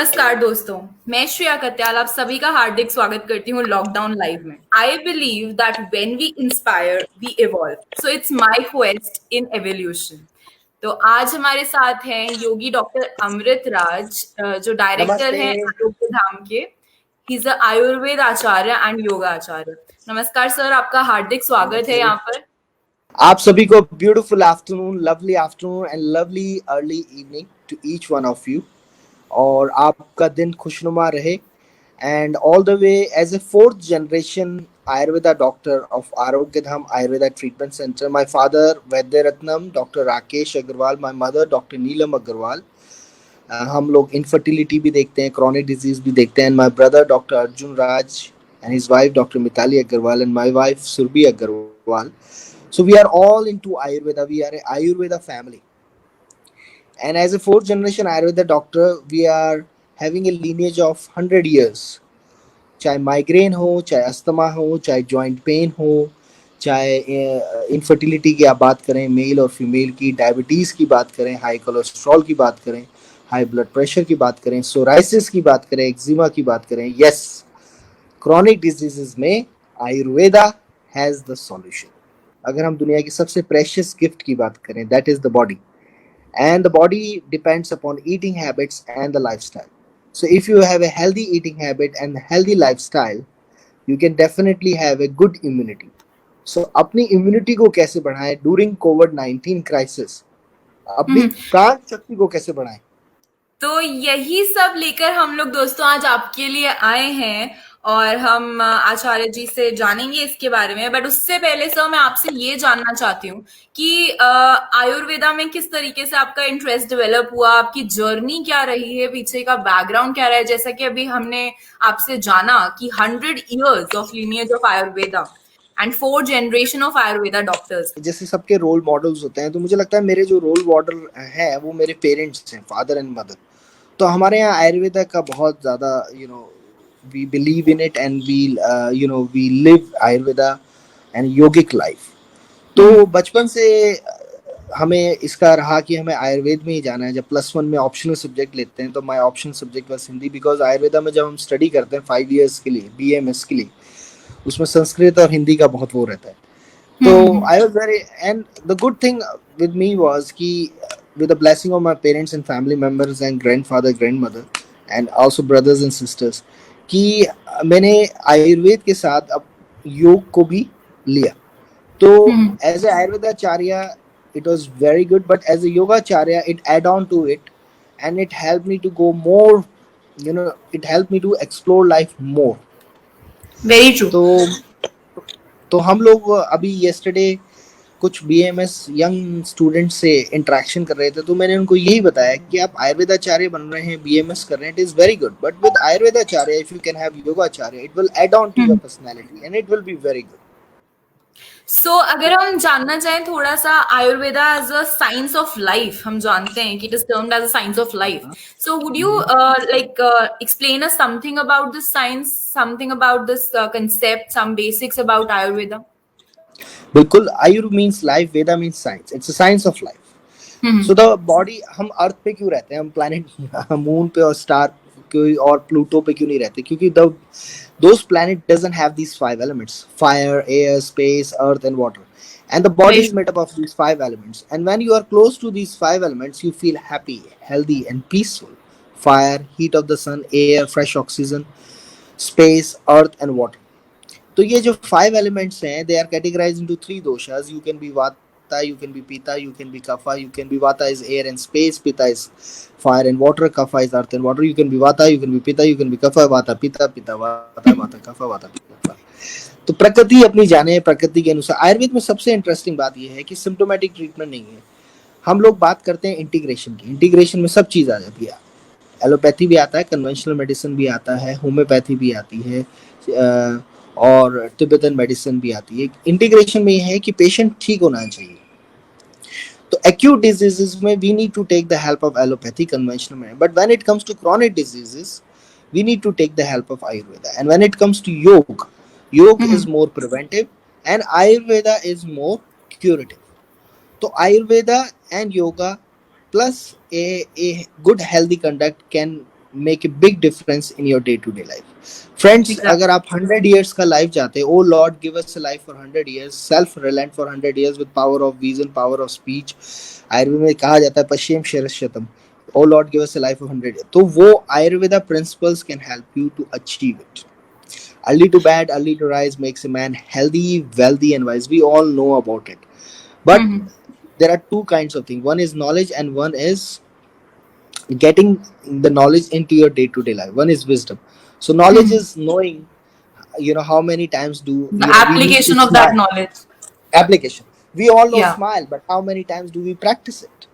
नमस्कार दोस्तों। मैं श्रेया कत्याल आप सभी का हार्दिक स्वागत करती हूँ लॉकडाउन लाइव में। I believe that when we inspire we evolve, so it's my quest in evolution. तो आज हमारे साथ हैं योगी डॉक्टर अमृत राज, जो डायरेक्टर नमस्ते। हैं आरोग्य धाम के। He is a Ayurved acharya and yoga acharya. नमस्कार सर, आपका हार्दिक स्वागत है नमस्ते। यहाँ पर। आप सभी को beautiful afternoon and lovely early evening to each one of you. और आपका दिन खुशनुमा रहे। And all the way as a fourth generation Ayurveda doctor of Arogyadham Ayurveda Treatment Center. My father Vaidya Ratnam, Dr. Rakesh Agarwal, my mother Dr. Neelam Agarwal. हम लोग infertility भी देखते हैं, क्रॉनिक डिजीज भी देखते हैं. My brother doctor Arjun Raj and his wife doctor Mitali Agarwal and my wife Surabhi Agarwal. So we are all into Ayurveda. We are a Ayurveda family. And as a fourth generation Ayurveda doctor, we are having a lineage of 100 years. चाहे migraine हो, चाहे asthma हो, चाहे joint pain हो, चाहे infertility की आप बात करें, मेल और फीमेल की, डायबिटीज़ की बात करें, हाई कोलेस्ट्रॉल की बात करें, हाई ब्लड प्रेशर की बात करें, सोराइसिस की बात करें, एक्जिमा की बात करें. यस, क्रॉनिक डिजीजेस में आयुर्वेदा हैज़ द सॉल्यूशन. अगर हम दुनिया की सबसे प्रेशियस गिफ्ट की बात करें, that is the body. And the body depends upon eating habits and the lifestyle. So if you have a healthy eating habit and healthy lifestyle, you can definitely have a good immunity. So अपनी immunity को कैसे बढ़ाएं during COVID-19 crisis, अपनी प्राण शक्ति को कैसे बढ़ाएं. तो यही सब लेकर हम लोग दोस्तों आज आपके लिए आए हैं और हम आचार्य जी से जानेंगे इसके बारे में। बट उससे पहले सर मैं आपसे ये जानना चाहती हूँ कि आयुर्वेदा में किस तरीके से आपका इंटरेस्ट डेवलप हुआ, आपकी जर्नी क्या रही है, पीछे का बैकग्राउंड क्या रहा है। जैसा कि अभी हमने आपसे जाना कि 100 years of lineage of Ayurveda and 4 generation of Ayurveda doctors. जैसे सबके रोल मॉडल्स होते हैं, तो मुझे लगता है मेरे जो रोल मॉडल हैं वो मेरे पेरेंट्स हैं, फादर एंड मदर. तो हमारे यहाँ आयुर्वेदा का बहुत ज़्यादा we believe in it and we live Ayurveda and yogic life. तो बचपन से हमें इसका रहा कि हमें आयुर्वेद में ही जाना है. जब +1 में ऑप्शनल सब्जेक्ट लेते हैं तो my optional subject was Hindi, because Ayurveda में जब हम स्टडी करते हैं 5 years के लिए, BAMS के लिए, उसमें संस्कृत और हिंदी का बहुत वो रहता है. तो I was very, and the good thing with me was कि with the blessing of my parents and family members and grandfather grandmother and also brothers and sisters, कि मैंने आयुर्वेद के साथ अब योग को भी लिया. तो as a Ayurvedacharya it was very good, but as a yogacharya it add on to it and it helped me to go more, it helped me to explore life more. Very true. तो हम लोग अभी yesterday कुछ BMS young student से interaction कर रहे थे, तो मैंने उनको यही बताया कि आप आयुर्वेदाचार्य बन रहे हैं, BMS कर रहे हैं, it is very good, but with Ayurvedacharya if you can have Yogacharya, it will add on to your personality and it will be very good. So अगर हम जानना चाहें थोड़ा सा Ayurveda as a science of life, हम जानते हैं कि it is termed as a science of life. So would you like explain us something about this science, something about this concept, some basics about Ayurveda? बिल्कुल. Ayur means life, veda means science. It's a science of life. So the body, हम earth पे क्यों रहते हैं, हम planet moon पे और star और प्लूटो पे क्यों नहीं रहते, क्योंकि those planet doesn't have these 5 elements: fire, air, space, earth and water. And the body is made up of these 5 elements, and when you are close to these 5 elements you feel happy, healthy and peaceful. Fire, heat of the sun; air, fresh oxygen; space, earth and water. तो ये जो 5 elements हैं, they are categorized into 3 doshas. You can be vata, you can be pitta, you can be kapha. You can be vata is air and space, pitta is fire and water, kapha is earth and water. You can be vata, you can be pitta, you can be kapha, vata pitta, pitta vata, vata kapha, vata pitta. तो प्रकृति अपनी जाने, प्रकृति के अनुसार. आयुर्वेद में सबसे interesting बात यह है कि सिम्टोमेटिक ट्रीटमेंट नहीं है. हम लोग बात करते हैं इंटीग्रेशन की. इंटीग्रेशन में सब चीज़ आ जाती है. एलोपैथी भी आता है, कन्वेंशनल मेडिसिन भी आता है, होम्योपैथी भी आती है, और तिब्बतन मेडिसिन भी आती है. इंटीग्रेशन में यह है कि पेशेंट ठीक होना चाहिए. तो acute diseases में we need to take the help of allopathy, conventional medicine, but when it comes to chronic diseases we need to take the help of Ayurveda. And when it comes to yoga is more preventive and Ayurveda is more curative. तो Ayurveda and yoga plus a good healthy conduct can make a big difference in your day to day life. Friends, अगर exactly. आप 100 years का life चाहते हैं, oh Lord, give us a life for 100 years, self reliant for 100 years with power of vision, power of speech. Ayurveda में कहा जाता है पश्चिम शरशतम, oh Lord, give us a life of 100 years. तो वो Ayurveda principles can help you to achieve it. Early to bed, early to rise makes a man healthy, wealthy, and wise. We all know about it. But hmm. there are two kinds of things. One is knowledge, and one is getting the knowledge into your day to day life. One is wisdom. So knowledge hmm. is knowing. How many times do the we need to application of that smile? Knowledge. Application. We all know या। smile, but how many times do we practice it?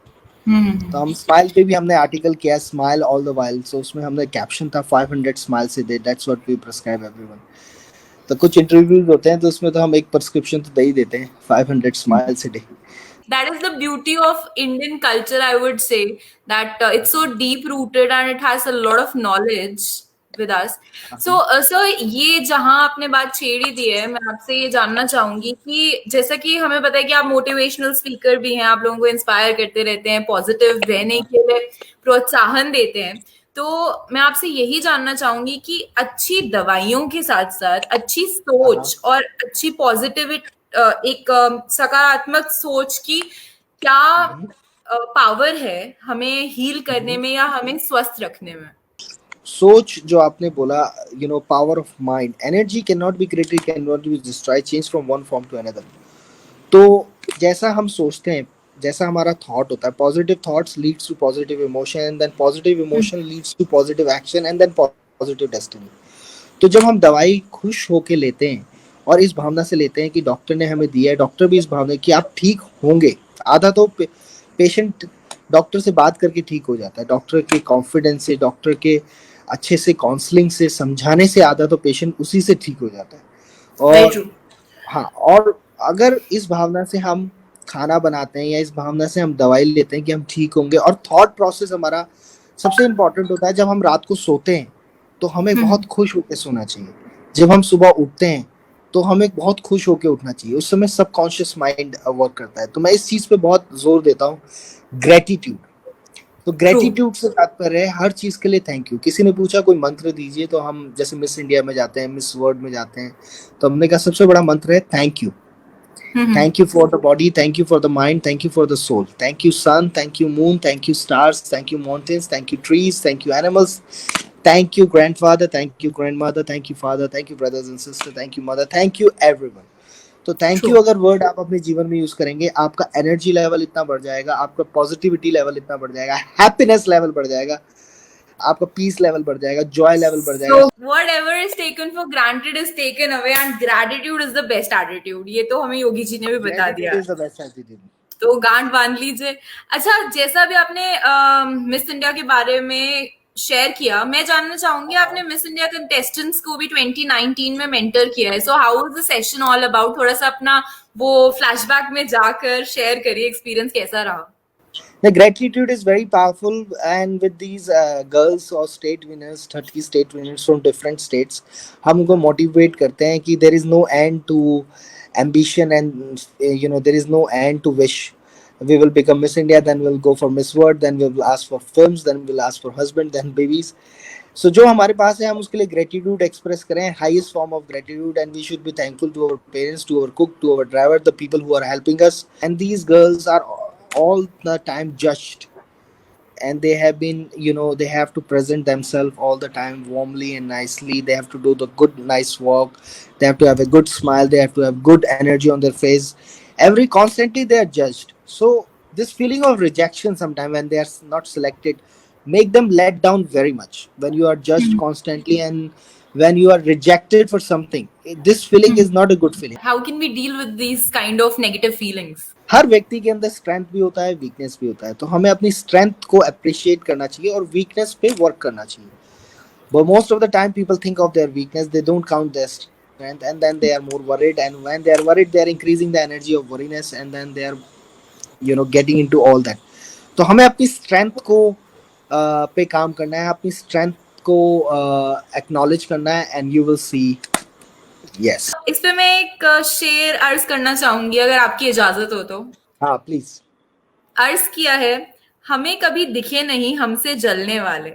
तो हम्म। हम smile पे भी हमने article किया, smile all the while, so उसमें हमने caption था 500 स्माइल से day, that's what we prescribe everyone. तो कुछ इंटरव्यूज होते हैं तो उसमें तो हम एक प्रिस्क्रिप्शन तो दे ही देते हैं 500 smiles a day. That is the beauty of Indian culture, I would say, that it's so deep rooted and it has a lot of knowledge with us. So, sir, ये जहाँ आपने बात छेड़ी दी है, मैं आपसे ये जानना चाहूंगी कि जैसा कि हमें पता है कि आप मोटिवेशनल स्पीकर भी हैं, आप लोगों को इंस्पायर करते रहते हैं, पॉजिटिव रहने के लिए प्रोत्साहन देते हैं। तो मैं आपसे यही जानना चाहूंगी कि अच्छी दवाइयों के साथ साथ अच्छी सोच और अच्छी पॉजिटिविटी, एक सकारात्मक सोच की क्या पावर है हमें हील करने में या हमें स्वस्थ रखने में? सोच जो आपने बोला, power of mind, energy can not be created, can not be destroyed, change from one form to another. तो जैसा हम सोचते हैं, जैसा हमारा थॉट होता है, positive thoughts leads to positive emotion, and then positive emotion leads to positive action, and then positive destiny. तो जब हम दवाई खुश होके लेते हैं और इस भावना से लेते हैं कि डॉक्टर ने हमें दिया है, डॉक्टर भी इस भावना कि आप ठीक होंगे. आधा तो पेशेंट डॉक्टर से बात करके ठीक हो जाता है, डॉक्टर के कॉन्फिडेंस से, डॉक्टर के अच्छे से काउंसलिंग से, समझाने से आधा तो पेशेंट उसी से ठीक हो जाता है. वेरी और ट्रू। हाँ, और अगर इस भावना से हम खाना बनाते हैं या इस भावना से हम दवाई लेते हैं कि हम ठीक होंगे, और थॉट प्रोसेस हमारा सबसे इम्पोर्टेंट होता है. जब हम रात को सोते हैं तो हमें बहुत खुश होकर सोना चाहिए. जब हम सुबह उठते हैं तो हमें बहुत खुश होकर उठना चाहिए. उस समय सबकॉन्शियस माइंड वर्क करता है. तो मैं इस चीज पे बहुत जोर देता हूँ, ग्रेटिट्यूड. तो ट्रू। ग्रेटिट्यूड से तात्पर्य है हर चीज के लिए थैंक यू. किसी ने पूछा कोई मंत्र दीजिए, तो हम जैसे मिस इंडिया में जाते हैं, मिस वर्ल्ड में जाते हैं, तो हमने कहा सबसे बड़ा मंत्र है thank you. Thank you for the body, thank you for the mind, thank you for the soul. Thank you, sun, thank you, moon, thank you, stars, thank you, mountains, thank you, trees, thank you, animals, thank you, grandfather, thank you, grandmother, thank you, father, thank you, brothers and sisters, thank you, mother, thank you, everyone. तो thank true. You अगर word आप अपने जीवन में use करेंगे, आपका energy level इतना बढ़ जाएगा, आपका पॉजिटिविटी लेवल इतना बढ़ जाएगा, हैप्पीनेस लेवल बढ़ जाएगा, आपका पीस लेवल बढ़ जाएगा, जॉय लेवल बढ़ जाएगा. So whatever is taken for granted is taken away and gratitude is the best attitude. ये तो हमें योगी जी ने भी बता दिया ग्रेटिट्यूड है। Is the best attitude. तो गांठ बांध लीजिए। अच्छा, जैसा भी आपने मिस इंडिया के बारे में शेयर किया, मैं जानना चाहूंगी आपने मिस इंडिया कंटेस्टेंट्स को भी 2019 में मेंटर किया है। So how is the session all about? थोड़ा सा अपना वो फ्लैशबैक में जाकर शेयर करिए, एक्सपीरियंस कैसा रहा? The gratitude is very powerful, and with these girls or state winners, 30 state winners from different states, हम उनको motivate करते हैं कि there is no end to ambition, and there is no end to wish. We will become Miss India, then we'll go for Miss World, then we will ask for films, then we'll ask for husband, then babies. So जो हमारे पास है हम उसके लिए gratitude express करें, highest form of gratitude, and we should be thankful to our parents, to our cook, to our driver, the people who are helping us. And these girls are all the time judged, and they have been, they have to present themselves all the time warmly and nicely. They have to do the good nice walk, they have to have a good smile, they have to have good energy on their face. Every constantly they are judged. So this feeling of rejection sometimes when they are not selected make them let down very much. When you are judged constantly and when you are rejected for something, this feeling is not a good feeling. How can we deal with these kind of negative feelings? हर व्यक्ति के अंदर strength भी होता है, weakness भी होता है. तो हमें अपनी स्ट्रेंथ को अप्रिशिएट करना चाहिए और वीकनेस पे वर्क करना चाहिए. But most of the time people think of their weakness, they don't count their strength, and then they are more worried, and when they are worried they are increasing the energy of worriness, and then they are getting into all that. तो हमें अपनी strength को पे काम करना है, अपनी strength को एक्नॉलेज करना है, and you will see. Yes. इस पे मैं एक शेर अर्ज करना चाहूंगी, अगर आपकी इजाजत हो तो। हाँ प्लीज. अर्ज किया है, हमें कभी दिखे नहीं हमसे जलने वाले,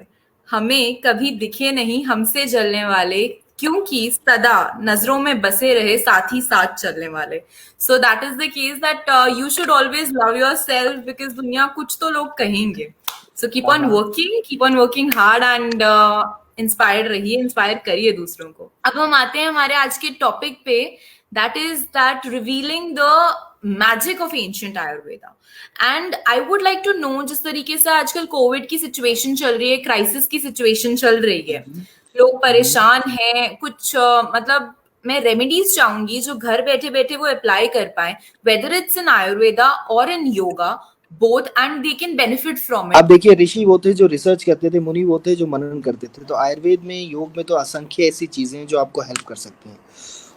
हमें कभी दिखे नहीं हमसे जलने वाले, क्योंकि सदा नजरों में बसे रहे साथ ही साथ चलने वाले। So that is the case that you should always love your self, because दुनिया कुछ तो लोग कहेंगे। सो हाँ हाँ। Keep on working hard and inspired रहिए, इंस्पायर करिए दूसरों को। अब हम आते हैं हमारे आज के टॉपिक पे, that is that revealing the magic of ancient Ayurveda. And I would like to know, जिस तरीके से आजकल कोविड की सिचुएशन चल रही है, क्राइसिस की सिचुएशन चल रही है, लोग परेशान हैं, कुछ मतलब मैं रेमेडीज चाहूंगी जो घर बैठे बैठे वो अप्लाई कर पाए, वेदर इट्स इन आयुर्वेदा और in yoga, both, and they can benefit from अब इट। देखिए, ऋषि वो थे जो रिसर्च करते थे, मुनि वो थे जो मनन करते थे। तो आयुर्वेद में, योग में तो असंख्य ऐसी चीजें हैं जो आपको हेल्प कर सकती हैं।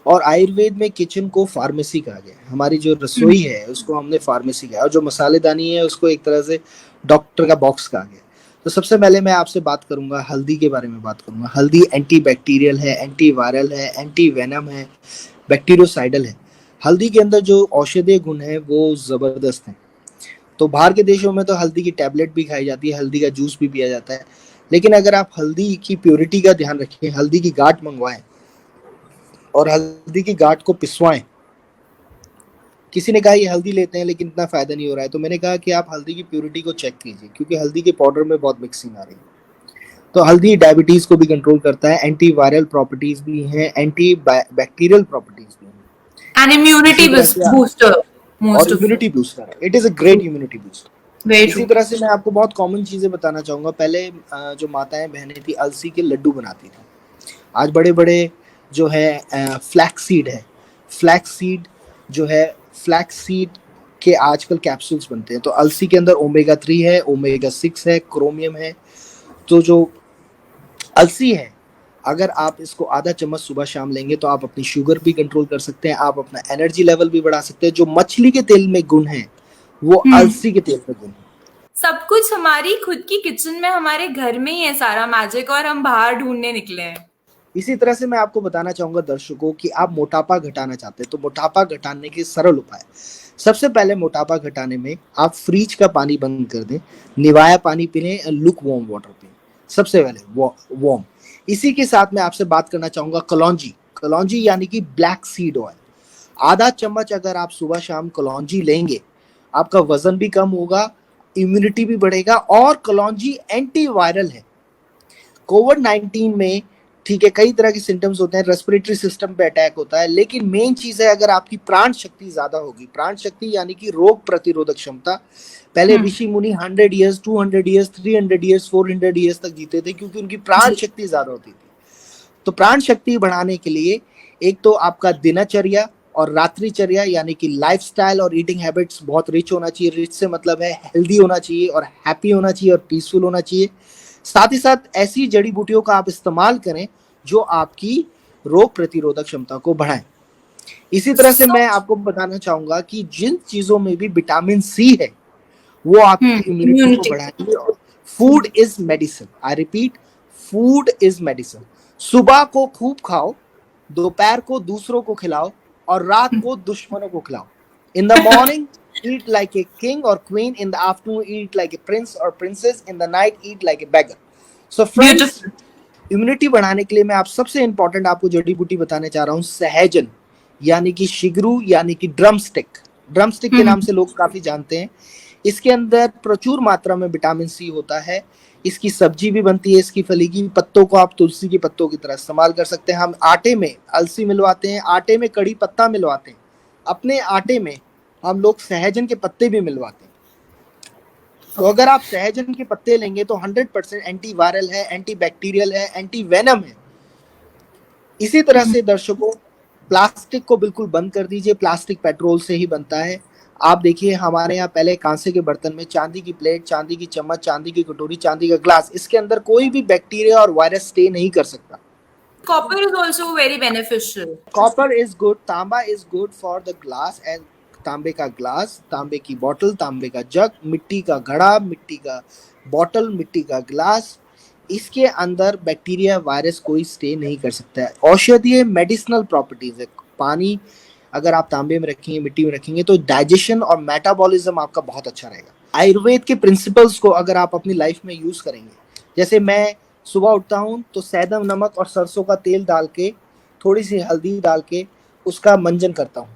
और आयुर्वेद में किचन को फार्मेसी कहा गया है। हमारी जो रसोई है उसको हमने फार्मेसी कहा, और जो मसालेदानी है उसको एक तरह से डॉक्टर का बॉक्स कहा गया। तो सबसे पहले मैं आपसे बात करूंगा, हल्दी के बारे में बात करूंगा। हल्दी एंटी बैक्टीरियल है, एंटी वायरल है, एंटी वेनम है, बैक्टीरियोसाइडल है। हल्दी के अंदर जो औषधीय गुण है वो जबरदस्त है। तो बाहर के देशों में तो हल्दी की टैबलेट भी खाई जाती है, हल्दी का जूस भी पिया जाता है। लेकिन अगर आप हल्दी की प्योरिटी का ध्यान रखें, हल्दी की गांठ मंगवाएं और हल्दी की गांठ को पिसवाएं। किसी ने कहा ये हल्दी लेते हैं लेकिन इतना फायदा नहीं हो रहा है, तो मैंने कहा कि आप हल्दी की प्योरिटी को चेक कीजिए, क्योंकि हल्दी के पाउडर में बहुत मिक्सिंग आ रही है। तो हल्दी डायबिटीज को भी कंट्रोल करता है, एंटी वायरल प्रॉपर्टीज भी हैं, एंटी बैक्टीरियल प्रॉपर्टीज भी हैं। एंड इम्यूनिटी इसी तरह से बूस्टर, और मोस्ट ऑफ इम्यूनिटी बूस्टर है, it is a great immunity booster. Very इसी ट्रू। तरह से मैं आपको बहुत कॉमन चीजें बताना चाहूंगा। पहले जो माताएं बहनें थी अलसी के लड्डू बनाती थी। आज बड़े बड़े जो है फ्लैक्स सीड है, फ्लैक्स सीड जो है, फ्लैक्स सीड के आजकल कैप्सूल्स बनते हैं। तो अलसी के अंदर ओमेगा 3 है, ओमेगा 6 है, क्रोमियम है। तो जो अलसी है, अगर आप इसको आधा चम्मच सुबह शाम लेंगे तो आप अपनी शुगर भी कंट्रोल कर सकते हैं, आप अपना एनर्जी लेवल भी बढ़ा सकते हैं। जो मछली के तेल में गुण है वो अलसी के तेल में गुण है। सब कुछ हमारी खुद की किचन में, हमारे घर में ही है सारा मैजिक, और हम बाहर ढूंढने निकले हैं। इसी तरह से मैं आपको बताना चाहूंगा दर्शकों कि आप मोटापा घटाना चाहते हैं तो मोटापा घटाने के सरल उपाय। सबसे पहले मोटापा घटाने में आप फ्रिज का पानी बंद कर दें, निवाया पानी पी लें, लुक वार्म वाटर पी। सबसे पहले वार्म। इसी के साथ मैं आपसे बात करना चाहूंगा कलौंजी। कलौंजी यानी कि ब्लैक सीड ऑयल, आधा चम्मच अगर आप सुबह शाम कलौंजी लेंगे, आपका वजन भी कम होगा, इम्यूनिटी भी बढ़ेगा। और कलौंजी एंटी वायरल है। कोविड 19 में ठीक है कई तरह के सिम्टम्स होते हैं, रेस्पिरेटरी सिस्टम पे अटैक होता है, लेकिन मेन चीज है अगर आपकी प्राण शक्ति ज्यादा होगी। प्राण शक्ति यानी कि रोग प्रतिरोधक क्षमता। पहले ऋषि मुनि 100 ईयर्स, 200 ईयर्स, 300 ईयर्स, 400 ईयर्स तक जीते थे, क्योंकि उनकी प्राण जी। शक्ति ज्यादा होती थी। तो प्राण शक्ति बढ़ाने के लिए एक तो आपका दिनचर्या और रात्रिचर्या यानी कि लाइफस्टाइल और ईटिंग हैबिट्स बहुत रिच होना चाहिए। रिच से मतलब है हेल्दी होना चाहिए और हैप्पी होना चाहिए और पीसफुल होना चाहिए। साथ ही साथ ऐसी जड़ी बूटियों का आप इस्तेमाल करें जो आपकी रोग प्रतिरोधक क्षमता को बढ़ाएं। इसी तरह से सो मैं आपको बताना चाहूंगा कि जिन चीजों में भी विटामिन सी है वो आपकी इम्यूनिटी को इम्यूनिटी। बढ़ाएंगे। और food is medicine, I repeat, food is medicine. सुबह को खूब खाओ, दोपहर को दूसरों को खिलाओ और रात को दुश्मनों को खिलाओ। In the morning eat like a king or queen, in the afternoon eat like a prince or princess, in the night eat like a beggar. So friends, beautiful. Immunity बढ़ाने के लिए मैं आप सबसे इंपॉर्टेंट आपको जड़ी बूटी बताने चाह रहा हूँ, सहजन यानी कि शिगरू यानी कि ड्रम स्टिक। ड्रम स्टिक के नाम से लोग काफी जानते हैं। इसके अंदर प्रचुर मात्रा में विटामिन सी होता है। इसकी सब्जी भी बनती है, इसकी फली की पत्तों को आप तुलसी के पत्तों की तरह इस्तेमाल कर सकते हैं। हम आटे में अलसी मिलवाते हैं, आटे में कड़ी पत्ता मिलवाते हैं, अपने आटे में हम लोग सहजन के पत्ते भी मिलवाते हैं। तो अगर आप सहजन के पत्ते लेंगे तो 100% एंटी वायरल है, एंटी बैक्टीरियल है, एंटी वेनम है। इसी तरह से दर्शकों, प्लास्टिक को बिल्कुल बंद कर दीजिए। प्लास्टिक पेट्रोल से ही बनता है। आप देखिए हमारे यहाँ पहले कांसे के बर्तन में चांदी की प्लेट, चांदी की चम्मच, चांदी की कटोरी, चांदी का ग्लास, इसके अंदर कोई भी बैक्टीरिया और वायरस स्टे नहीं कर सकता। Copper is also very beneficial. Copper is good, tamba is good for the glass and तांबे का ग्लास, तांबे की बोतल, तांबे का जग, मिट्टी का घड़ा, मिट्टी का बोतल, मिट्टी का ग्लास, इसके अंदर बैक्टीरिया वायरस कोई स्टे नहीं कर सकता है। औषधीय मेडिसिनल प्रॉपर्टीज है। पानी अगर आप तांबे में रखेंगे, मिट्टी में रखेंगे तो डाइजेशन और मेटाबॉलिज्म आपका बहुत अच्छा रहेगा। आयुर्वेद के प्रिंसिपल्स को अगर आप अपनी लाइफ में यूज करेंगे, जैसे मैं सुबह उठता हूँ तो सेंधव नमक और सरसों का तेल डाल के, थोड़ी सी हल्दी डाल के उसका मंजन करता हूँ।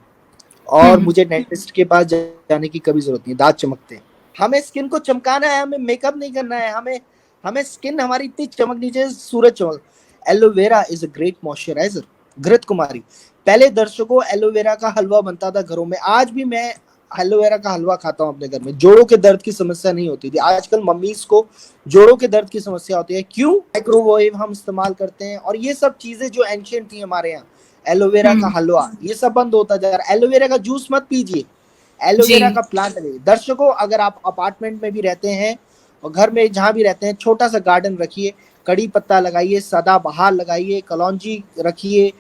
और हम्म। मुझे डेंटिस्ट के पास जाने की कभी जरूरत नहीं, दांत चमकते हैं। हमें स्किन को चमकाना है, हमें मेकअप नहीं करना है, हमें हमें स्किन हमारी इतनी चमकनी चाहिए, सूरज चमक। Aloe vera is a great moisturiser. घृत कुमारी, पहले दर्शकों एलोवेरा का हलवा बनता था घरों में, आज भी मैं एलोवेरा का हलवा खाता हूँ अपने घर में। जोड़ों के दर्द की समस्या नहीं होती थी, आजकल मम्मीज को जोड़ों के दर्द की समस्या होती है। क्यों? माइक्रोवेव हम इस्तेमाल करते हैं, और ये सब चीजें जो एंशियंट थी हमारे यहाँ, एलोवेरा का हम्म। हलवा, ये सब बंद होता जा रहा है। एलोवेरा का जूस मत पीजिए, जी। एलोवेरा का प्लांट है। दर्शकों, अगर आप अपार्टमेंट में भी रहते हैं और घर में जहां भी रहते हैं, छोटा सा गार्डन रखिए, कड़ी पत्ता लगाइए, सदाबहार लगाइए, कलौंजी रखिए,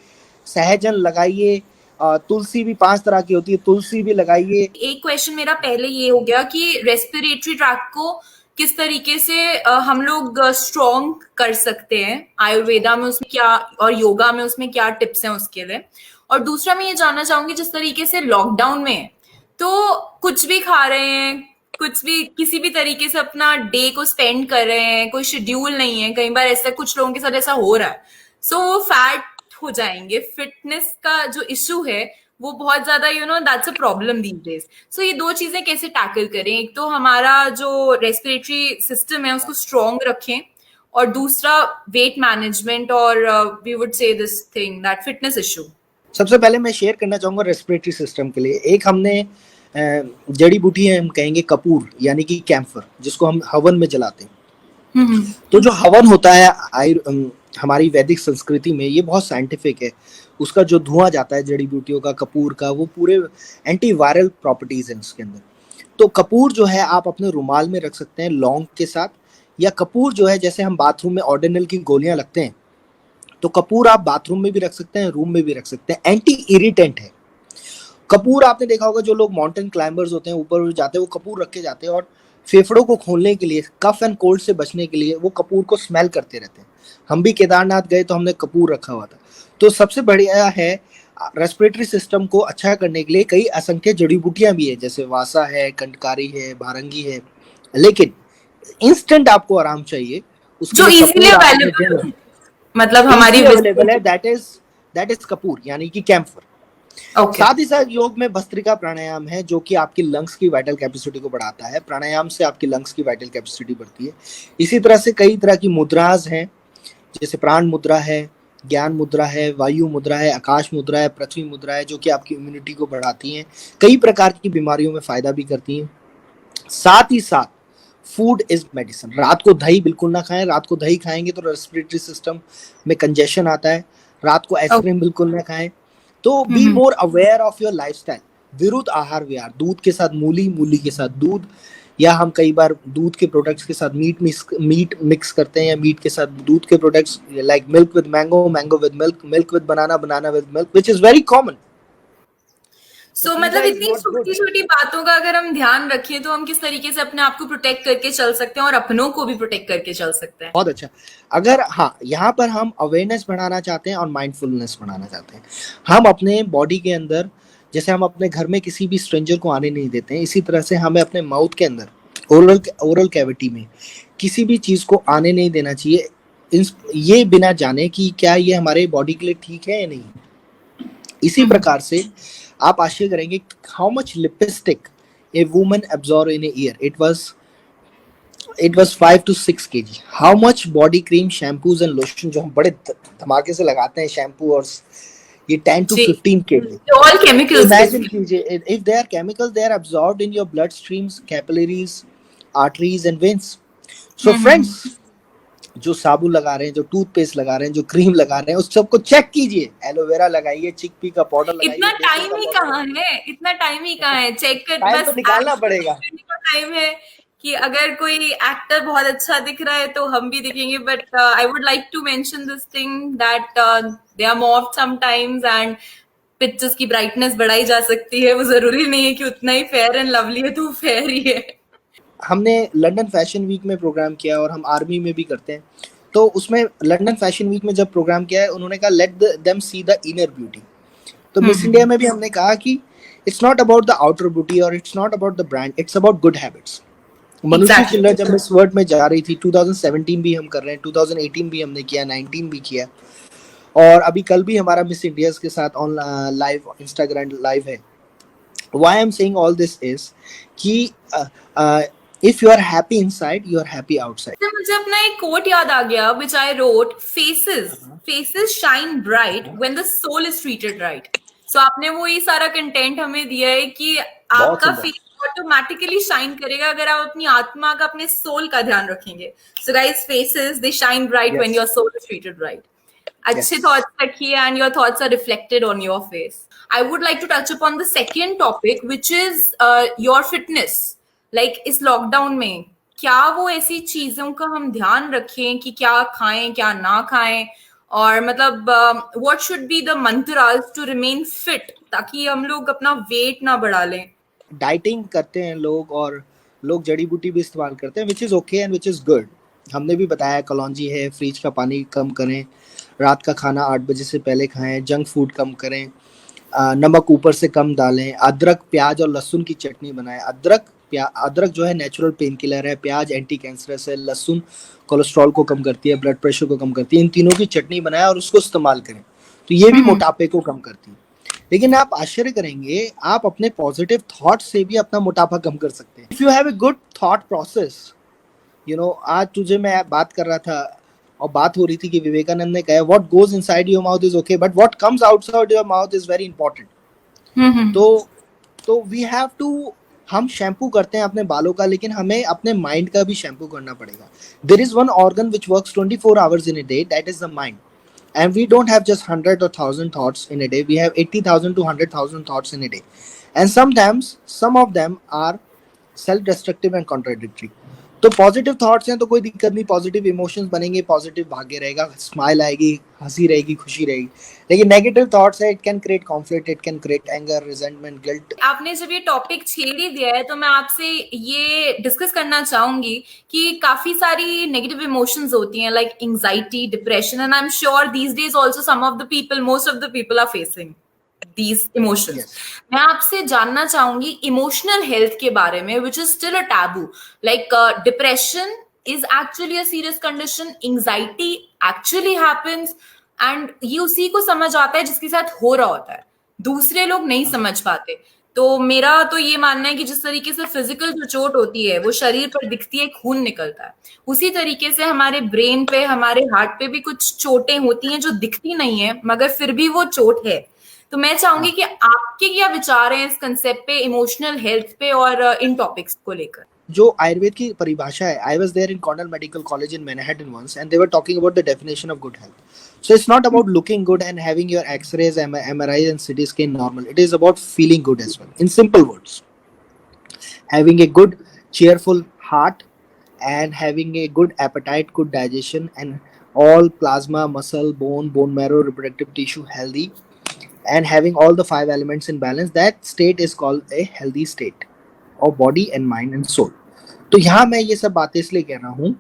सहजन लगाइए, तुलसी भी 5 तरह की होती है, तुलसी भी लगाइए। एक क्वेश्चन मेरा पहले ये हो गया कि रेस्पिरेटरी ट्रैक्ट को किस तरीके से हम लोग स्ट्रॉन्ग कर सकते हैं, आयुर्वेदा में उसमें क्या और योगा में उसमें क्या टिप्स हैं उसके लिए। और दूसरा मैं ये जानना चाहूंगी, जिस तरीके से लॉकडाउन में है, तो कुछ भी खा रहे हैं, कुछ भी किसी भी तरीके से अपना डे को स्पेंड कर रहे हैं, कोई शेड्यूल नहीं है, कई बार ऐसा कुछ लोगों के साथ ऐसा हो रहा है, सो वो फैट हो जाएंगे। फिटनेस का जो इश्यू है वो बहुत ज्यादा, that's a problem these days. So ये दो चीजें कैसे टैकल करें? एक तो हमारा जो रेस्पिरेटरी सिस्टम है उसको स्ट्रॉन्ग रखें, और दूसरा वेट मैनेजमेंट, और we would say this thing that fitness issue. सबसे पहले मैं शेयर करना चाहूंगा रेस्पिरेटरी सिस्टम के लिए, एक हमने जड़ी बूटी है, हम कहेंगे कपूर यानी कि कैम्फर, जिसको हम हवन में जलाते हैं। हम्म। तो जो हवन होता है हमारी वैदिक संस्कृति में, ये बहुत साइंटिफिक है। उसका जो धुआं जाता है जड़ी बूटियों का, कपूर का, वो पूरे एंटीवायरल प्रॉपर्टीज हैं उसके अंदर। तो कपूर जो है आप अपने रुमाल में रख सकते हैं लौंग के साथ, या कपूर जो है जैसे हम बाथरूम में ऑर्डिनल की गोलियां लगते हैं, तो कपूर आप बाथरूम में भी रख सकते हैं, रूम में भी रख सकते हैं, एंटी इरिटेंट है। कपूर आपने देखा होगा, जो लोग माउंटेन क्लाइंबर्स होते हैं, ऊपर जाते हैं, वो कपूर रख के जाते हैं, और फेफड़ों को खोलने के लिए, कफ एंड कोल्ड से बचने के लिए वो कपूर को स्मेल करते रहते हैं। हम भी केदारनाथ गए तो हमने कपूर रखा हुआ था। तो सबसे बढ़िया है, रेस्पिरेटरी सिस्टम को अच्छा करने के लिए कई असंख्य जड़ी बूटियां भी है, जैसे वासा है, कंटकारी है, भारंगी है। लेकिन इंस्टेंट आपको आराम चाहिए, उसके जो लिए इजीली कपूर आप अपने दिन अवेलेबल, मतलब हमारी इजिली अवेलेबल है, विजिट। दैट इज कपूर यानी कि कैम्फर। ओके। साथ ही साथ योग में भस्त्रिका प्राणायाम है, जो कि आपकी लंग्स की वाइटल कैपेसिटी को बढ़ाता है। प्राणायाम से आपकी लंग्स की वाइटल कैपेसिटी बढ़ती है। इसी तरह से कई तरह की मुद्राज हैं, जैसे प्राण मुद्रा है, ज्ञान मुद्रा है, वायु मुद्रा है, आकाश मुद्रा है, पृथ्वी मुद्रा है, जो कि आपकी इम्यूनिटी को बढ़ाती हैं, कई प्रकार की बीमारियों में फायदा भी करती हैं। साथ ही साथ फूड इज मेडिसिन। रात को दही बिल्कुल ना खाएं, रात को दही खाएंगे तो रेस्पिरेटरी सिस्टम में कंजेशन आता है। रात को आइसक्रीम बिल्कुल ना खाएं। तो be okay. More aware of your lifestyle. विरुद्ध आहार विहार, दूध के साथ मूली, मूली के साथ दूध, या हम कई बार दूध के प्रोडक्ट्स के साथ मीट मिक्स करते हैं, या मीट के साथ दूध के products, like milk with mango, mango with milk, milk with banana, banana with milk, which is very common. तो सो पिज्जा मतलब इज इतनी नॉट गुड। छोटी छोटी बातों का अगर हम ध्यान रखें तो हम किस तरीके से अपने आप को प्रोटेक्ट करके चल सकते हैं और अपनों को भी प्रोटेक्ट करके चल सकते हैं। बहुत अच्छा। अगर हाँ, यहाँ पर हम अवेयरनेस बढ़ाना चाहते हैं और माइंडफुलनेस बढ़ाना चाहते हैं। हम अपने बॉडी के अंदर, जैसे हम अपने घर में किसी भी स्ट्रेंजर को आने नहीं देते हैं, इसी तरह से हमें अपने माउथ के अंदर, ओरल कैविटी में किसी भी चीज को आने नहीं देना चाहिए, ये बिना जाने कि क्या ये हमारे बॉडी के लिए ठीक है या नहीं। इसी प्रकार से आप आश्चर्य करेंगे how much lipstick a woman absorb in a year. It was 5 to 6 kg। How much body cream, shampoos and lotion जो हम बड़े धमाके से लगाते हैं, शैम्पू, और ये 10 to जी। 15 kg। All chemicals imagine basically. कीजिए, if they are chemicals, they are absorbed in your blood streams, capillaries, arteries and veins। So friends, जो साबुन लगा रहे हैं, जो टूथपेस्ट लगा रहे हैं, जो क्रीम लगा रहे हैं, उस सबको चेक कीजिए। एलोवेरा लगाइए, चिकपी का पाउडर लगाइए, इतना बेसन टाइम का ही पाउडर कहाँ लगाइए। है, इतना टाइम ही कहाँ है, चेक कर, टाइम तो बस निकालना एक्ट पड़ेगा। करने का टाइम है। कि अगर कोई एक्टर बहुत अच्छा दिख रहा है तो हम भी दिखेंगे, but I would like to mention this thing that they are morphed sometimes, and pictures की ब्राइटनेस बढ़ाई जा सकती है। वो जरूरी नहीं है कि उतना ही फेयर एंड लवली है तो वो फेयर ही है। हमने लंदन फैशन वीक में प्रोग्राम किया, और हम आर्मी में भी करते हैं। तो उसमें लंदन फैशन वीक में जब प्रोग्राम किया है, उन्होंने कहा let them see the inner beauty. तो मिस इंडिया में भी हमने कहा कि it's not about the outer beauty और it's not about the brand, it's about good habits. मनुष्य एग्जैक्टली। चिल्लर जब मिस वर्ल्ड में जा रही थी, 2017 भी हम कर रहे हैं, 2018 भी हमने किया, 19 भी किया, और अभी कल भी हमारा मिस इंडिया के साथ ऑन लाइव इंस्टाग्राम लाइव है. Why I'm saying all this is कि if you are happy inside, you are happy outside. तो मुझे अपना एक कोट याद आ गया which I wrote, faces shine bright when the soul is treated right. So आपने वो ये सारा कंटेंट हमें दिया है कि बहुत आपका सुंदर. फेस ऑटोमेटिकली शाइन करेगा अगर आप अपनी आत्मा का, अपने सोल का ध्यान रखेंगे. So guys, faces they shine bright when your Yes. Soul is treated right. अच्छे Yes. थॉट्स रखिए and your thoughts are reflected on your face. I would like to touch upon the second topic which is your fitness. Like इस lockdown में क्या वो ऐसी चीजों का हम ध्यान रखें कि क्या खाएं क्या ना खाएं, और मतलब what should be the mantras to remain fit ताकि हम लोग अपना वेट ना बढ़ा लें. डाइटिंग करते हैं लोग, और लोग जड़ी बूटी भी इस्तेमाल करते हैं, which is okay and which is good. हमने भी बताया कलौंजी है, फ्रिज का पानी कम करें, रात का खाना 8 बजे से पहले खाएं, जंक फूड कम करें, नमक ऊपर से कम डालें, अदरक प्याज और लहसुन की चटनी बनाएं. अदरक जो है नेचुरल पेन किलर है, प्याज एंटी कैंसरस है, लहसुन कोलेस्ट्रॉल को कम करती है, ब्लड प्रेशर को कम करती है. इन तीनों की चटनी बनाएं और उसको इस्तेमाल करें, तो ये भी मोटापे को कम करती है. लेकिन आप आश्चर्य करेंगे, आप अपने पॉजिटिव थॉट से भी अपना मोटापा कम कर सकते हैं. If you have a good thought process, आज तुझे मैं बात कर रहा था और बात हो रही थी कि विवेकानंद ने कहा what goes inside your mouth is okay but what comes outside your mouth is very important. तो वी हैव टू, हम शैम्पू करते हैं अपने बालों का, लेकिन हमें अपने माइंड का भी शैम्पू करना पड़ेगा. There is one organ which works 24 hours in a day, that is the mind. And we don't have just 100 or 1000 thoughts in a day. We have 80,000 to 100,000 thoughts in a day. And sometimes, some of them are self-destructive and contradictory. तो positive thoughts हैं तो कोई दिक्कत नहीं, positive emotions बनेंगे, positive भाग्य रहेगा, smile आएगी, हंसी रहेगी, खुशी रहेगी. लेकिन नेगेटिव थॉट्स है, it can create conflict, it can create anger, resentment, guilt. आपने जब ये टॉपिक छेड़ ही दिया है तो मैं आपसे ये डिस्कस करना चाहूंगी कि काफी सारी नेगेटिव इमोशंस होती हैं like anxiety, depression, and I am sure these days also some of the people, most of the people are facing these emotions. Yes. मैं आपसे जानना चाहूंगी इमोशनल हेल्थ के बारे में which is still a taboo. Like depression is actually a serious condition, anxiety actually happens, and ये उसी को समझ आता है जिसके साथ हो रहा होता है, दूसरे लोग नहीं समझ पाते. तो मेरा तो ये मानना है कि जिस तरीके से फिजिकल जो चोट होती है वो शरीर पर दिखती है, खून निकलता है, उसी तरीके से हमारे ब्रेन पे, हमारे हार्ट पे भी कुछ चोटें होती हैं जो दिखती नहीं है मगर फिर भी वो चोट है. तो मैं चाहूंगी कि आपके क्या विचार हैं इस कंसेप्ट पे, इमोशनल हेल्थ पे और इन टॉपिक्स को लेकर. जो आयुर्वेद की परिभाषा है, I was there in Cornell medical college in Manhattan once and they were talking about the definition of good health. So it's not about looking good and having your X-rays, MRIs and CT scan normal. It is about feeling good as well. In simple words, having a good, cheerful heart and having a good appetite, good digestion, and all plasma, muscle, bone marrow, reproductive tissue healthy, and having all the 5 elements in balance. That state is called a healthy state of body and mind and soul. तो यहाँ मैं ये सब बातें इसलिए कह रहा हूँ,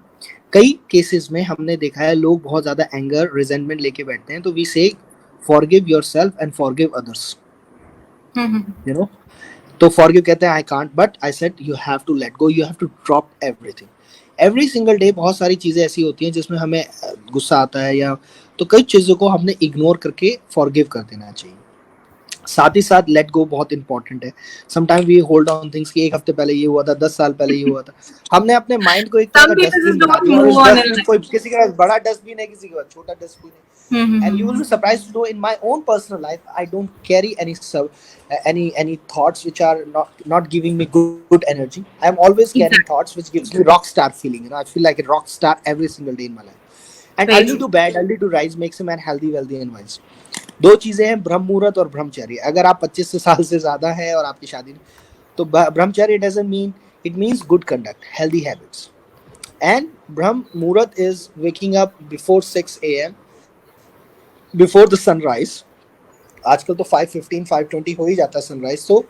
कई केसेस में हमने देखा है लोग बहुत ज्यादा एंगर, रिजेंटमेंट लेके बैठते हैं. तो we say forgive yourself and forgive others, तो फॉरगिव कहते हैं I can't, but I said you have to let go, you have to drop everything. Every single day बहुत सारी चीजें ऐसी होती हैं जिसमें हमें गुस्सा आता है, या तो कई चीजों को हमने इग्नोर करके फॉरगिव कर देना चाहिए. साथ ही साथ लेट गो बहुत इंपॉर्टेंट है. Sometime we hold on things कि एक हफ्ते पहले ये हुआ था, 10 साल पहले ये हुआ था. हमने अपने माइंड को एक तरह का डस्टबिन बना दिया, और उस डस्टबिन कोई किसी के पास बड़ा डस्टबिन है, किसी के पास छोटा डस्टबिन है. And you will be surprised to know in my own personal life I don't carry any thoughts which are not giving me good energy. I am always carrying thoughts which gives me rock star feeling. I feel like a rock star every single day in my life. And early to bed, early to rise makes a man healthy, wealthy and wise. दो चीजें हैं, ब्रह्म मुहूर्त और ब्रह्मचर्य. अगर आप 25 साल से ज्यादा है और आपकी शादी नहीं, तो ब्रह्मचर्य doesn't mean, it means good conduct, healthy habits. And Brahm Muhurat is waking up before 6 a.m. before the sunrise. आजकल तो 5:15, 5:20 हो ही जाता है सनराइज. तो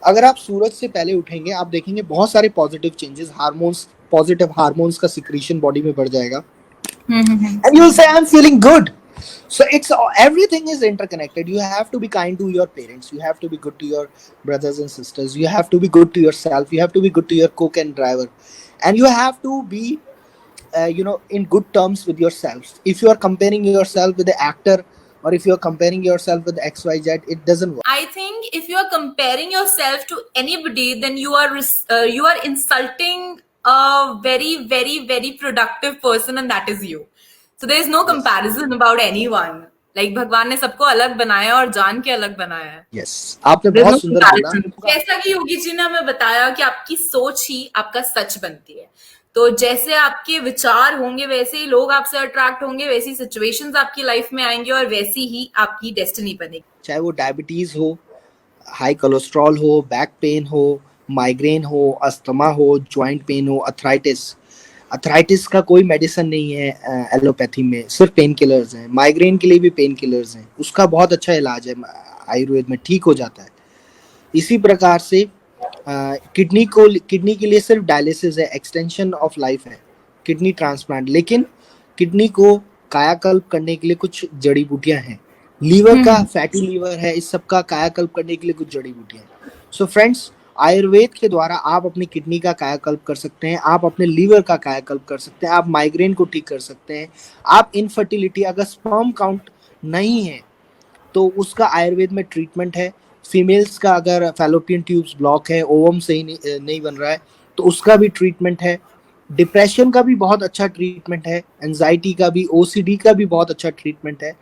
अगर आप सूरज से पहले उठेंगे, आप देखेंगे बहुत सारे positive changes, hormones, positive hormones का सिक्रीशन बॉडी में बढ़ जाएगा. And you will say, I'm feeling good. So it's everything is interconnected. You have to be kind to your parents, you have to be good to your brothers and sisters, you have to be good to yourself, you have to be good to your cook and driver, and you have to be in good terms with yourself. If you are comparing yourself with the actor, or if you are comparing yourself with XYZ, it doesn't work. I think if you are comparing yourself to anybody, then you are insulting a very, very, very productive person, and that is you. So there is no Yes. comparison about anyone. Like भगवान ने सबको अलग बनाया और जान के अलग बनाया है. Yes, आपने There's no बहुत सुंदर बोला. comparison. जैसा कि योगी जी ने हमें बताया कि आपकी सोच ही आपका सच बनती है. तो जैसे आपके विचार होंगे वैसे ही लोग आपसे अट्रैक्ट होंगे, वैसी सिचुएशंस आपकी लाइफ में आएंगे और वैसी ही आपकी डेस्टिनी बनेगी. चाहे वो डायबिटीज हो, हाई कोलेस्ट्रॉल हो, बैक पेन हो, माइग्रेन हो, अस्थमा हो, जॉइंट पेन हो, अथराइटिस का कोई मेडिसिन नहीं है एलोपैथी में, सिर्फ पेन किलर्स हैं. माइग्रेन के लिए भी पेन किलर्स हैं, उसका बहुत अच्छा इलाज है आयुर्वेद में, ठीक हो जाता है. इसी प्रकार से किडनी के लिए सिर्फ डायलिसिस है, एक्सटेंशन ऑफ लाइफ है, किडनी ट्रांसप्लांट. लेकिन किडनी को कायाकल्प करने के लिए कुछ जड़ी बूटियां हैं. लीवर का फैटी लीवर है, इस सब का कायाकल्प करने के लिए कुछ जड़ी बूटियां हैं. सो फ्रेंड्स, आयुर्वेद के द्वारा आप अपनी किडनी का कायाकल्प कर सकते हैं, आप अपने लीवर का कायाकल्प कर सकते हैं, आप माइग्रेन को ठीक कर सकते हैं. आप इनफर्टिलिटी, अगर स्पर्म काउंट नहीं है तो उसका आयुर्वेद में ट्रीटमेंट है. फीमेल्स का अगर फैलोपियन ट्यूब्स ब्लॉक है, ओवम सही नहीं बन रहा है, तो उसका भी ट्रीटमेंट है. डिप्रेशन का भी बहुत अच्छा ट्रीटमेंट है, एंजाइटी का भी, ओसीडी का भी बहुत अच्छा ट्रीटमेंट है.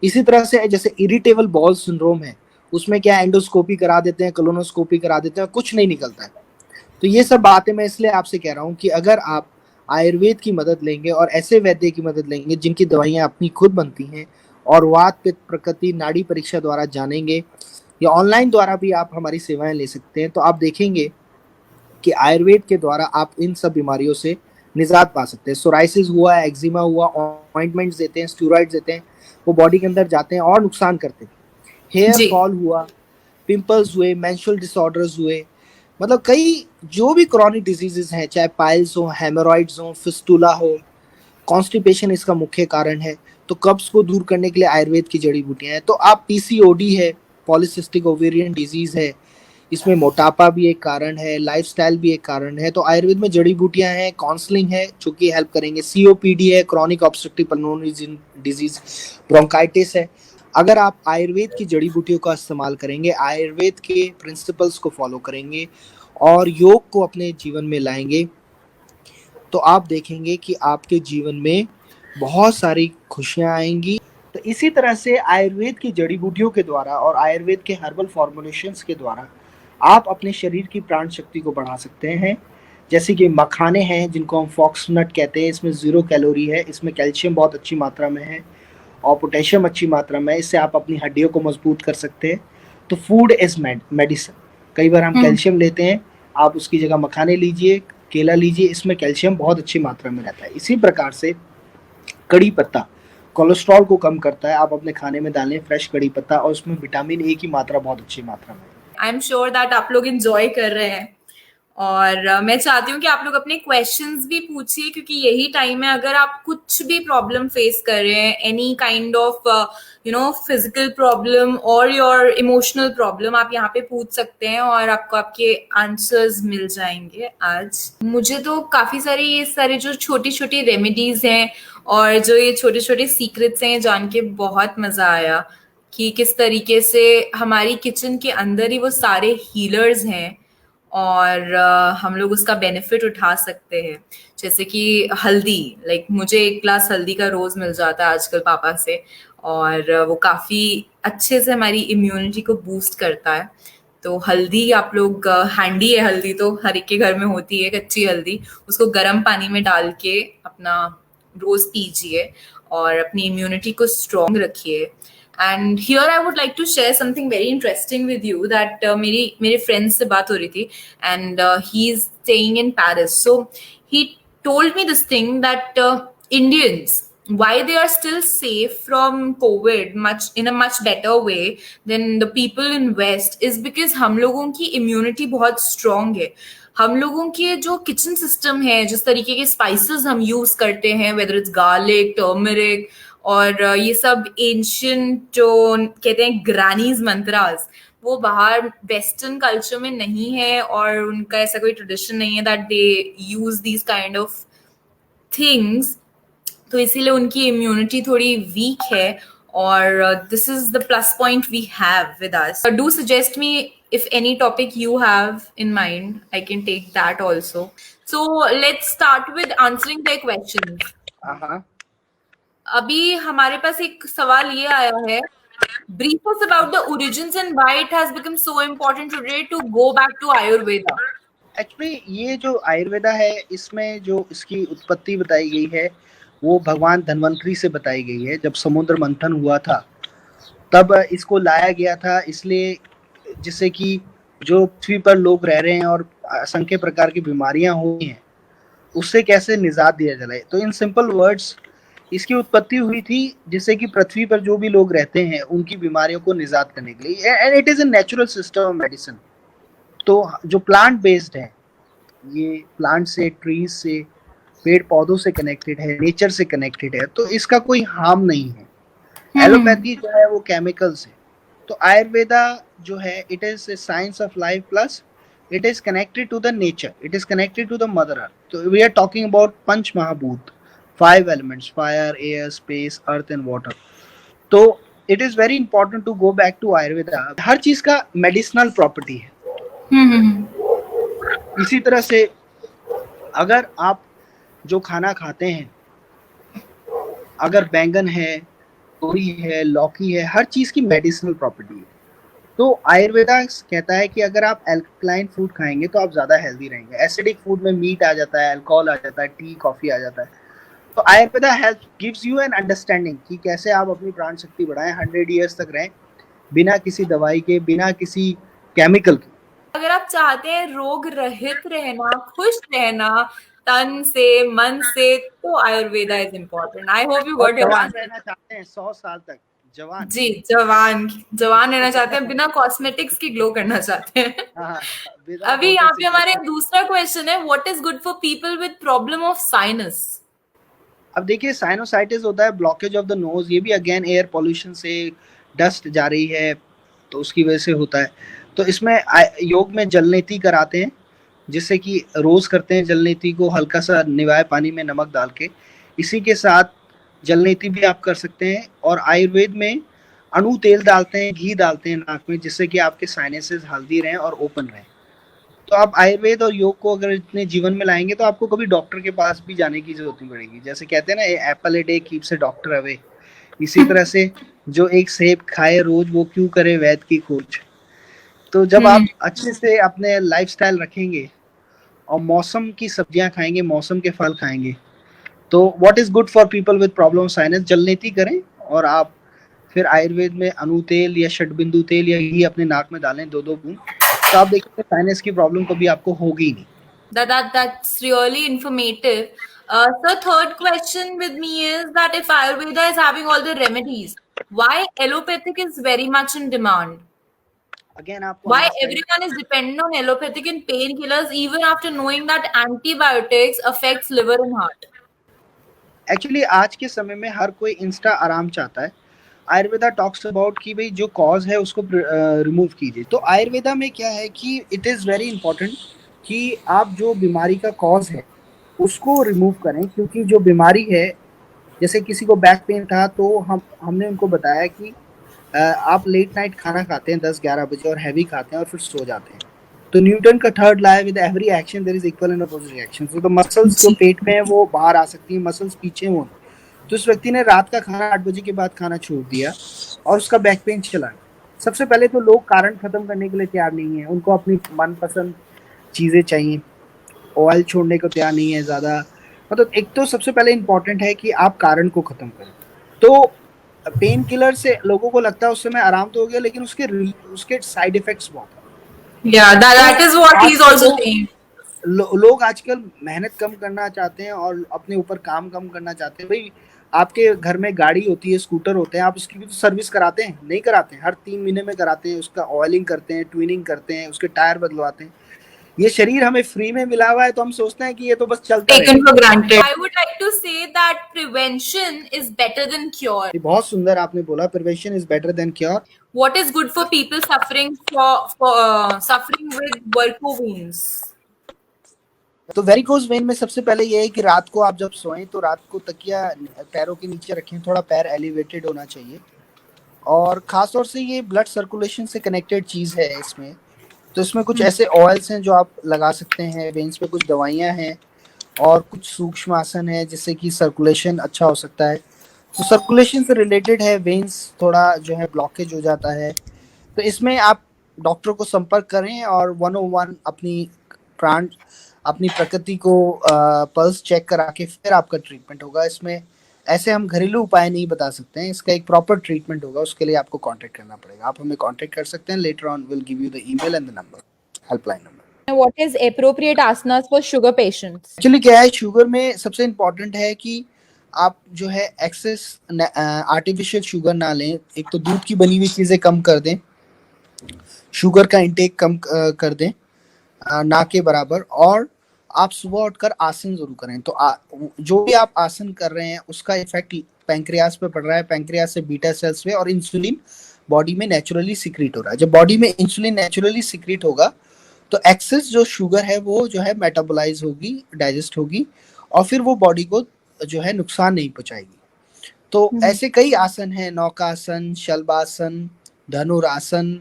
इसी तरह से जैसे इरिटेबल बॉल सिंड्रोम है, उसमें क्या एंडोस्कोपी करा देते हैं, कोलोनोस्कोपी करा देते हैं, कुछ नहीं निकलता है. तो ये सब बातें मैं इसलिए आपसे कह रहा हूँ कि अगर आप आयुर्वेद की मदद लेंगे और ऐसे वैद्य की मदद लेंगे जिनकी दवाइयाँ अपनी खुद बनती हैं, और वात पित्त प्रकृति नाड़ी परीक्षा द्वारा जानेंगे, या ऑनलाइन द्वारा भी आप हमारी सेवाएं ले सकते हैं, तो आप देखेंगे कि आयुर्वेद के द्वारा आप इन सब बीमारियों से निजात पा सकते हैं. सोराइसिस हुआ, एक्जिमा हुआ, ऑइंटमेंट्स देते हैं, स्टेरॉइड्स देते हैं, वो बॉडी के अंदर जाते हैं और नुकसान करते हैं. हेयर फॉल हुआ, पिंपल्स हुए, मेंस्ट्रुअल डिसऑर्डर्स हुए, मतलब कई जो भी क्रॉनिक डिजीजेस हैं, चाहे पाइल्स हो, हेमोरॉइड्स हो, फिस्टुला हो, कॉन्स्टिपेशन इसका मुख्य कारण है. तो कब्ज को दूर करने के लिए आयुर्वेद की जड़ी बूटियां हैं. तो आप पीसीओडी है, पॉलिसिस्टिक ओवेरियन डिजीज है, इसमें मोटापा भी एक कारण है, लाइफस्टाइल भी एक कारण है, तो आयुर्वेद में जड़ी बूटियां हैं, काउंसलिंग है जो कि हेल्प करेंगे. सीओपीडी है, chronic obstructive pulmonary disease, bronchitis है. अगर आप आयुर्वेद की जड़ी बूटियों का इस्तेमाल करेंगे, आयुर्वेद के प्रिंसिपल्स को फॉलो करेंगे और योग को अपने जीवन में लाएंगे, तो आप देखेंगे कि आपके जीवन में बहुत सारी खुशियां आएंगी. तो इसी तरह से आयुर्वेद की जड़ी बूटियों के द्वारा और आयुर्वेद के हर्बल फॉर्मुलेशंस के द्वारा आप अपने शरीर की प्राण शक्ति को बढ़ा सकते हैं. जैसे कि मखाने हैं जिनको हम फॉक्सनट कहते हैं, इसमें 0 कैलोरी है, इसमें कैल्शियम बहुत अच्छी मात्रा में है और पोटेशियम अच्छी मात्रा में है, इससे आप अपनी हड्डियों को मजबूत कर सकते हैं. तो फूड इज मेडिसिन. कई बार हम कैल्शियम लेते हैं, आप उसकी जगह मखाने लीजिए, केला लीजिए, इसमें कैल्शियम बहुत अच्छी मात्रा में रहता है. इसी प्रकार से कड़ी पत्ता कोलेस्ट्रॉल को कम करता है, आप अपने खाने में डालें फ्रेश कड़ी पत्ता, और उसमें विटामिन ए की मात्रा बहुत अच्छी मात्रा में. आई एम श्योर दैट आप लोग इंजॉय कर रहे हैं और मैं चाहती हूँ कि आप लोग अपने क्वेश्चंस भी पूछिए, क्योंकि यही टाइम है. अगर आप कुछ भी प्रॉब्लम फेस कर रहे हैं, any kind of physical problem और योर इमोशनल प्रॉब्लम, आप यहाँ पे पूछ सकते हैं और आपको आपके आंसर्स मिल जाएंगे. आज मुझे तो काफी सारे ये सारे जो छोटी छोटी रेमेडीज हैं और जो ये छोटे छोटे सीक्रेट्स हैं जान के बहुत मजा आया कि किस तरीके से हमारी किचन के अंदर ही वो सारे हीलर्स हैं और हम लोग उसका बेनिफिट उठा सकते हैं. जैसे कि हल्दी, लाइक मुझे 1 ग्लास हल्दी का रोज मिल जाता है आजकल पापा से, और वो काफी अच्छे से हमारी इम्यूनिटी को बूस्ट करता है. तो हल्दी आप लोग, हैंडी है हल्दी, तो हर एक के घर में होती है कच्ची हल्दी, उसको गर्म पानी में डाल के अपना रोज पीजिए और अपनी इम्यूनिटी को स्ट्रॉन्ग रखिए. And here I would like to share something very interesting with you that मेरे friend से बात हो रही थी and he's staying in Paris. So he told me this thing that Indians, why they are still safe from COVID in a much better way than the people in West is because हम लोगों की immunity बहुत strong है. हम लोगों के जो kitchen system है, जिस तरीके के स्पाइसेस हम यूज करते हैं, whether it's garlic, turmeric और ये सब एंशियंट जो कहते हैं ग्रानीज मंत्रास, वो बाहर वेस्टर्न कल्चर में नहीं है, और उनका ऐसा कोई ट्रेडिशन नहीं है that they use these kind of things. तो इसीलिए उनकी इम्यूनिटी थोड़ी वीक है, और this is the plus point we have with us. Do suggest me if any topic you have in mind, I can take that also. So let's start with answering their questions. हाँ, अभी हमारे पास एक सवाल ये आया है, brief us about the origins and why it has become so important today to go back to Ayurveda. Actually ये जो आयुर्वेदा है, इसमें जो इसकी उत्पत्ति बताई गई है वो भगवान धन्वंतरी से बताई गई है। जब समुद्र मंथन हुआ था तब इसको लाया गया था, इसलिए जिससे कि जो पृथ्वी पर लोग रह रहे हैं और असंख्य प्रकार की बीमारियां हुई हैं उससे कैसे निजात दिया जाए। तो इन सिंपल वर्ड्स इसकी उत्पत्ति हुई थी, जिससे कि पृथ्वी पर जो भी लोग रहते हैं उनकी बीमारियों को निजात करने के लिए। And it is a natural system of medicine. तो जो प्लांट बेस्ड है, ये प्लांट से, ट्रीज से, पेड़ पौधों से कनेक्टेड है, नेचर से कनेक्टेड है, तो इसका कोई हार्म नहीं है। एलोपैथी जो है वो केमिकल से, तो आयुर्वेदा जो है it is a science of life plus it is connected to the nature, it is connected to the mother earth. तो we are talking about panch mahabhut, 5 elements, fire, air, space, earth and water. तो it is very important to go back to Ayurveda. हर चीज का medicinal property है। इसी तरह से अगर आप जो खाना खाते हैं, अगर बैंगन है, तोरी है, लौकी है, हर चीज की मेडिसिनल प्रॉपर्टी है। तो आयुर्वेदा कहता है कि अगर आप एल्कलाइन फूड खाएंगे तो आप ज्यादा हेल्दी रहेंगे। एसिडिक फूड में मीट आ जाता है, अल्कोहल आ जाता है, टी कॉफी आ जाता है। तो Ayurveda help gives you an understanding कि कैसे आप अपनी प्राण शक्ति बढ़ाएं, 100 ईयर्स तक रहें बिना किसी दवाई के, बिना किसी केमिकल के। अगर आप चाहते हैं रोग रहित रहना, खुश रहना तन से, मन से, तो Ayurveda is important. I hope you got your जवान आंसर। रहना चाहते हैं 100 साल तक, जवान। जी, जवान जवान रहना चाहते हैं, बिना कॉस्मेटिक्स की ग्लो करना चाहते हैं। हाँ, अभी यहाँ पे हमारे दूसरा क्वेश्चन है, what is good for people with problem of sinus? अब देखिए, साइनोसाइटिस होता है ब्लॉकेज ऑफ द नोज। ये भी अगेन एयर पोल्यूशन से, डस्ट जा रही है तो उसकी वजह से होता है। तो इसमें योग में जलनेती कराते हैं, जिससे कि रोज करते हैं जलनेती को, हल्का सा निवाए पानी में नमक डाल के। इसी के साथ जलनेती भी आप कर सकते हैं। और आयुर्वेद में अणु तेल डालते हैं, घी डालते हैं नाक में, जिससे कि आपके साइनसेस हेल्दी रहें और ओपन रहें। तो आप आयुर्वेद और योग को अगर इतने जीवन में लाएंगे तो आपको कभी डॉक्टर के पास भी जाने की जरूरत नहीं पड़ेगी। जैसे कहते हैं ना, Apple a day keeps A doctor away. इसी तरह से जो एक सेब खाए रोज, वो क्यों करे वैद्य की खोज। तो जब आप अच्छे से अपने लाइफस्टाइल रखेंगे और मौसम की सब्जियां खाएंगे, मौसम के फल खाएंगे, तो what is good for people with problem sinus, जलनेती करें। और आप फिर आयुर्वेद में अनु तेल या षटबिंदु तेल या घी अपने नाक में डालें 2-2 बूंद, तो आप देखेंगे साइनस की प्रॉब्लम कभी आपको होगी नहीं। That's really informative. So third question with me is that if Ayurveda is having all the remedies, why allopathic is very much in demand? Again, आपको Why everyone is dependent on allopathic and painkillers even after knowing that antibiotics affects liver and heart? Actually आज के समय में हर कोई Insta आराम चाहता है। Ayurveda talks about कि भाई जो कॉज है उसको रिमूव कीजिए। तो आयुर्वेदा में क्या है कि इट इज़ वेरी इंपॉर्टेंट कि आप जो बीमारी का कॉज है उसको रिमूव करें। क्योंकि जो बीमारी है, जैसे किसी को बैक पेन था तो हमने उनको बताया कि आप लेट नाइट खाना खाते हैं 10-11 बजे और हैवी खाते हैं और फिर सो जाते हैं। तो न्यूटन का थर्ड लॉ है, with every action there is equal and opposite reaction. तो द मसल्स जो पेट में है वो बाहर आ सकती है, मसल्स पीछे हों। तो इस व्यक्ति ने रात का खाना 8 बजे के बाद खाना छोड़ दिया और उसका बैक पेन चला। सबसे पहले तो लोग कारण खत्म करने के लिए तैयार नहीं है, उनको अपनी मनपसंद चीज़ें चाहिए, ऑयल छोड़ने को तैयार नहीं है ज़्यादा। मतलब एक तो सबसे पहले इम्पॉर्टेंट है कि आप कारण को ख़त्म करें। तो पेन किलर से लोगों को लगता है उस समय आराम तो हो गया, लेकिन उसके साइड इफेक्ट्स बहुत है। that is what he is also saying. लोग आजकल मेहनत कम करना चाहते हैं और अपने ऊपर काम कम करना चाहते हैं। भाई, आपके घर में गाड़ी होती है, स्कूटर होते हैं, आप उसकी भी तो सर्विस कराते हैं? नहीं कराते हैं। हर 3 महीने में कराते हैं, उसका ऑयलिंग करते हैं, ट्यूनिंग करते हैं, उसके टायर बदलवाते हैं। ये शरीर हमें फ्री में मिला हुआ है तो हम सोचते हैं कि ये तो बस चलता Taken रहेगा। for granted. I would like to say that prevention is better than cure. ये बहुत सुंदर आपने बोला, prevention is better than cure. What is good for people suffering suffering with varicose? तो वेरिकोज वेन में सबसे पहले ये है कि रात को आप जब सोएं तो रात को तकिया पैरों के नीचे रखें, थोड़ा पैर एलिवेटेड होना चाहिए। और खासतौर से ये ब्लड सर्कुलेशन से कनेक्टेड चीज़ है इसमें। तो इसमें कुछ ऐसे ऑयल्स हैं जो आप लगा सकते हैं, वेन्स पे कुछ दवाइयाँ हैं और कुछ सूक्ष्म आसन है जिससे कि सर्कुलेशन अच्छा हो सकता है। तो सर्कुलेशन से रिलेटेड है, वेन्स थोड़ा जो है ब्लॉकेज हो जाता है, तो इसमें आप डॉक्टर को संपर्क करें और 101 प्राण अपनी प्रकृति को पल्स चेक करा के फिर आपका ट्रीटमेंट होगा। इसमें ऐसे हम घरेलू उपाय नहीं बता सकते हैं, इसका एक प्रॉपर ट्रीटमेंट होगा, उसके लिए आपको कांटेक्ट करना पड़ेगा। आप हमें कांटेक्ट कर सकते हैं, later on will give you the email and the number, helpline number. What is appropriate asanas for sugar patients? Actually क्या है, शुगर में सबसे इम्पोर्टेंट है कि आप जो है एक्सेस आर्टिफिशियल शुगर ना लें। एक तो दूध की बनी हुई चीज़ें कम कर दें, शुगर का इंटेक कम कर दें ना के बराबर, और आप सुबह उठकर आसन जरूर करें। तो जो भी आप आसन कर रहे हैं उसका इफेक्ट पैंक्रियास पे पड़ रहा है, पैंक्रियास से बीटा सेल्स पे, और इंसुलिन बॉडी में नेचुरली सिक्रीट हो रहा है। जब बॉडी में इंसुलिन नेचुरली सिक्रीट होगा तो एक्सेस जो शुगर है वो जो है मेटाबोलाइज होगी, डाइजेस्ट होगी, और फिर वो बॉडी को जो है नुकसान नहीं पहुंचाएगी। तो ऐसे कई आसन हैं, नौकासन, शल्बासन, धनुरासन,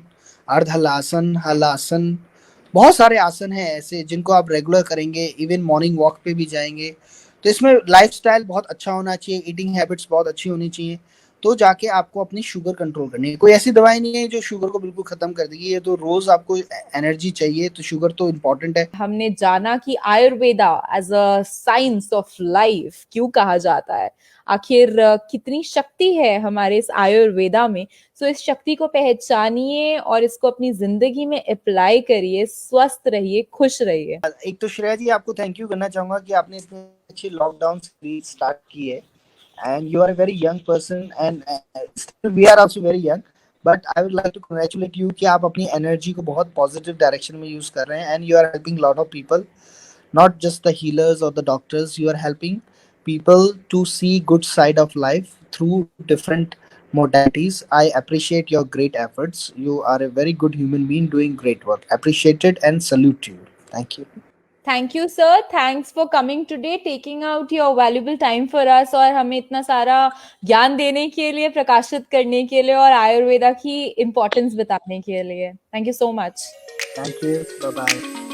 अर्धहलासन, हलासन, बहुत सारे आसन हैं ऐसे जिनको आप रेगुलर करेंगे, इवन मॉर्निंग वॉक पे भी जाएंगे। तो इसमें लाइफस्टाइल बहुत अच्छा होना चाहिए, ईटिंग हैबिट्स बहुत अच्छी होनी चाहिए, तो जाके आपको अपनी शुगर कंट्रोल करनी है। कोई ऐसी दवाई नहीं है जो शुगर को बिल्कुल खत्म कर देगी, ये तो रोज आपको एनर्जी चाहिए, तो शुगर तो इम्पोर्टेंट है। हमने जाना कि Ayurveda as a science of life क्यों कहा जाता है, आखिर कितनी शक्ति है हमारे इस आयुर्वेदा में। सो इस शक्ति को पहचानिए और इसको अपनी जिंदगी में अप्लाई करिए, स्वस्थ रहिए, खुश रहिए। एक तो श्रेया जी, आपको थैंक यू करना चाहूंगा कि आपने इतनी अच्छी लॉकडाउन सीरीज स्टार्ट की है, and you are a very young person, and still we are also very young, but I would like to congratulate you कि आप अपनी एनर्जी को बहुत पॉजिटिव डायरेक्शन में यूज कर रहे हैं, and you are helping lot of people, not just the healers or the doctors. You are helping people to see good side of life through different modalities. I appreciate your great efforts. You are a very good human being doing great work. Appreciated and salute to you. Thank you. Thank you sir, thanks for coming today, taking out your valuable time for us, और हमें इतना सारा ज्ञान देने के लिए, प्रकाशित करने के लिए, और आयुर्वेदा की इम्पोर्टेंस बताने के लिए। Thank you so much. Thank you. Bye bye.